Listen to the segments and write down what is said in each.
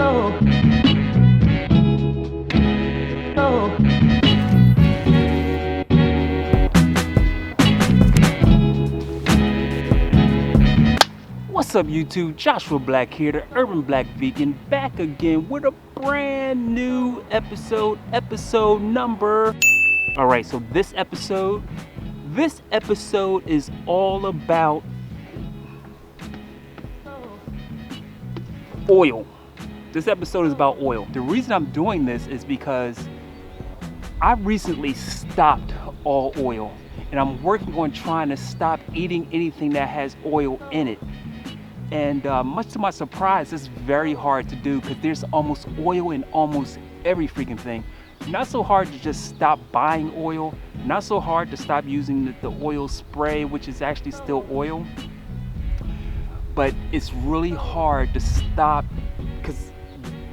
Oh. Oh. What's up YouTube? Joshua Black here, the Urban Black Vegan, back again with a brand new episode number. Alright, so this episode is all about oil. This episode is about oil. The reason I'm doing this is because I recently stopped all oil, and I'm working on trying to stop eating anything that has oil in it. And much to my surprise, it's very hard to do because there's almost oil in almost every freaking thing. Not so hard to just stop buying oil, not so hard to stop using the oil spray, which is actually still oil. But it's really hard to stop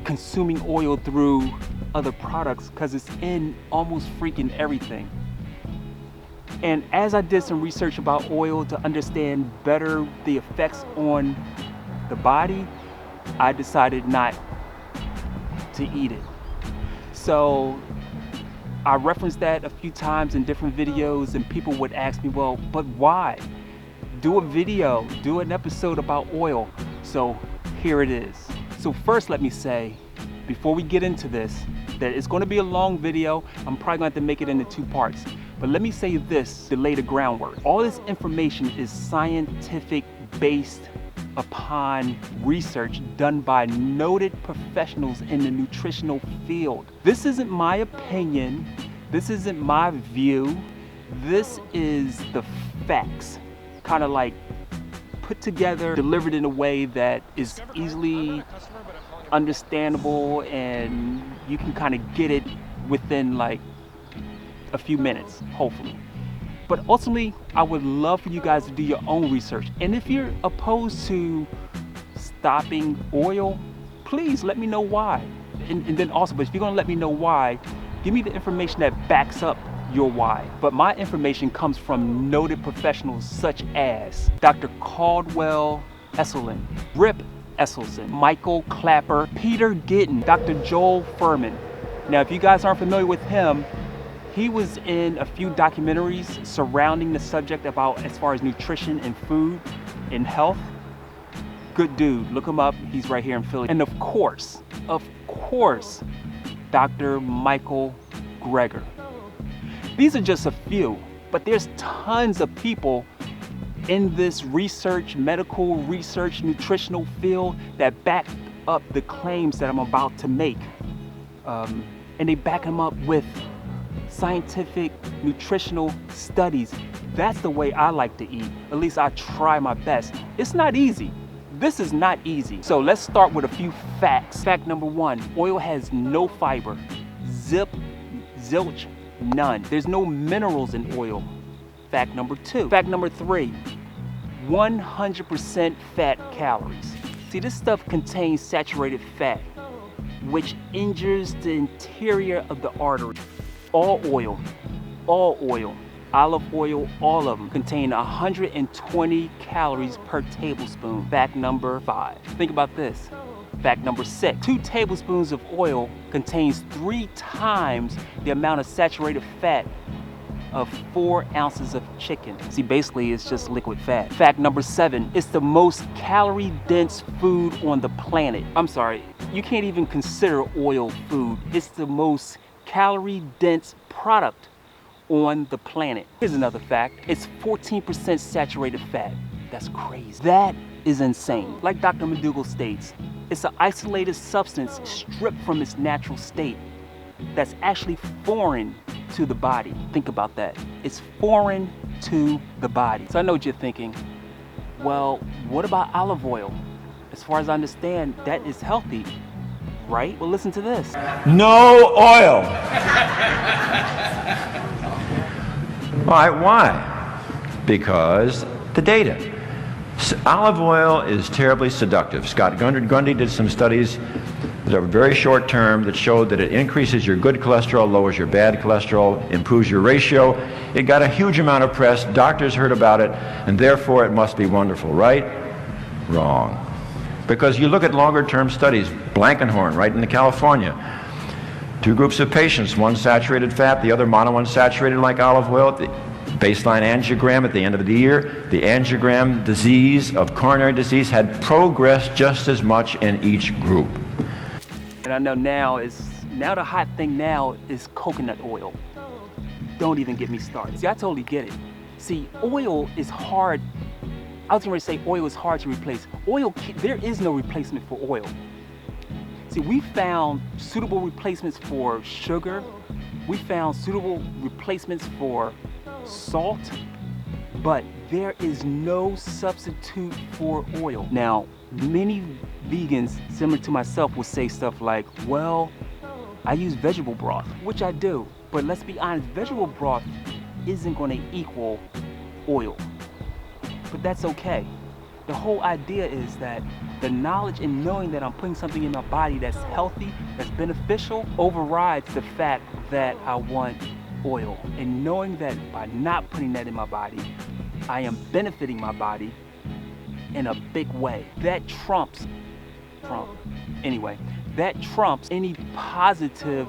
consuming oil through other products because it's in almost freaking everything. And as I did some research about oil to understand better the effects on the body, I decided not to eat it. So I referenced that a few times in different videos, and people would ask me, well, but why? Do a video, do an episode about oil. So here it is. So first let me say, before we get into this, that it's going to be a long video. I'm probably going to have to make it into 2 parts. But let me say this to lay the groundwork. All this information is scientific based upon research done by noted professionals in the nutritional field. This isn't my opinion. This isn't my view. This is the facts, kind of like put together, delivered in a way that is easily understandable, and you can kind of get it within like a few minutes, hopefully. But ultimately, I would love for you guys to do your own research. And if you're opposed to stopping oil, please let me know why. And then also, but if you're gonna let me know why, give me the information that backs up your why. But my information comes from noted professionals such as Dr. Caldwell Esselstyn, Rip Esselstyn, Michael Clapper, Peter Gittin, Dr. Joel Fuhrman. Now, if you guys aren't familiar with him, he was in a few documentaries surrounding the subject about as far as nutrition and food and health. Good dude, look him up, he's right here in Philly. And of course, Dr. Michael Greger. These are just a few, but there's tons of people in this research, medical research, nutritional field that back up the claims that I'm about to make. And they back them up with scientific nutritional studies. That's the way I like to eat. At least I try my best. It's not easy. This is not easy. So let's start with a few facts. Fact number 1, oil has no fiber. Zilch, none. There's no minerals in oil. Fact number 2. Fact number 3, 100% fat calories. See, this stuff contains saturated fat, which injures the interior of the artery. All oil, olive oil, all of them contain 120 calories per tablespoon. Fact number 5. Think about this. Fact number 6. 2 tablespoons of oil contains 3 times the amount of saturated fat of 4 ounces of chicken. See, basically it's just liquid fat. Fact number 7. It's the most calorie-dense food on the planet. I'm sorry, you can't even consider oil food. It's the most calorie-dense product on the planet. Here's another fact. It's 14% saturated fat. That's crazy. That is insane. Like Dr. McDougall states, it's an isolated substance stripped from its natural state that's actually foreign to the body. Think about that. It's foreign to the body. So I know what you're thinking. Well, what about olive oil? As far as I understand, that is healthy, right? Well, listen to this. No oil. Why? Because the data. Olive oil is terribly seductive. Scott Grundy did some studies that are very short term that showed that it increases your good cholesterol, lowers your bad cholesterol, improves your ratio. It got a huge amount of press. Doctors heard about it, and therefore it must be wonderful, right? Wrong. Because you look at longer term studies, Blankenhorn, right in California, 2 groups of patients, one saturated fat, the other monounsaturated like olive oil. The baseline angiogram at the end of the year, the angiogram disease of coronary disease had progressed just as much in each group. And I know now the hot thing now is coconut oil. Don't even get me started. See, I totally get it. See, oil is hard. I was going to say oil is hard to replace. There is no replacement for oil. See, we found suitable replacements for sugar. We found suitable replacements for salt, but there is no substitute for oil. Now, many vegans, similar to myself, will say stuff like, well, I use vegetable broth, which I do, but let's be honest, vegetable broth isn't going to equal oil. But that's okay. The whole idea is that the knowledge and knowing that I'm putting something in my body that's healthy, that's beneficial, overrides the fact that I want oil. And knowing that by not putting that in my body, I am benefiting my body in a big way. That trumps any positive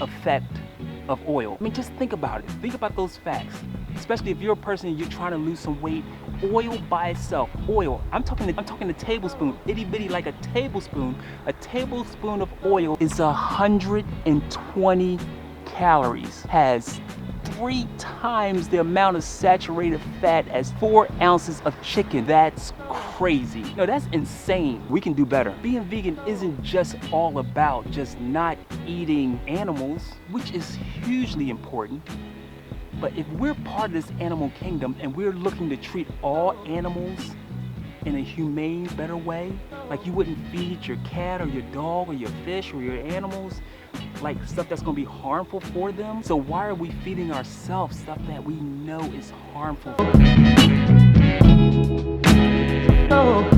effect of oil. I mean, just think about it. Think about those facts. Especially if you're a person and you're trying to lose some weight, oil by itself, oil. I'm talking a tablespoon, itty bitty like a tablespoon. A tablespoon of oil is 120 calories, has 3 times the amount of saturated fat as 4 ounces of chicken. That's crazy. No, that's insane. We can do better. Being vegan isn't just all about just not eating animals, which is hugely important. But if we're part of this animal kingdom and we're looking to treat all animals in a humane, better way, like you wouldn't feed your cat or your dog or your fish or your animals like stuff that's going to be harmful for them, so why are we feeding ourselves stuff that we know is harmful?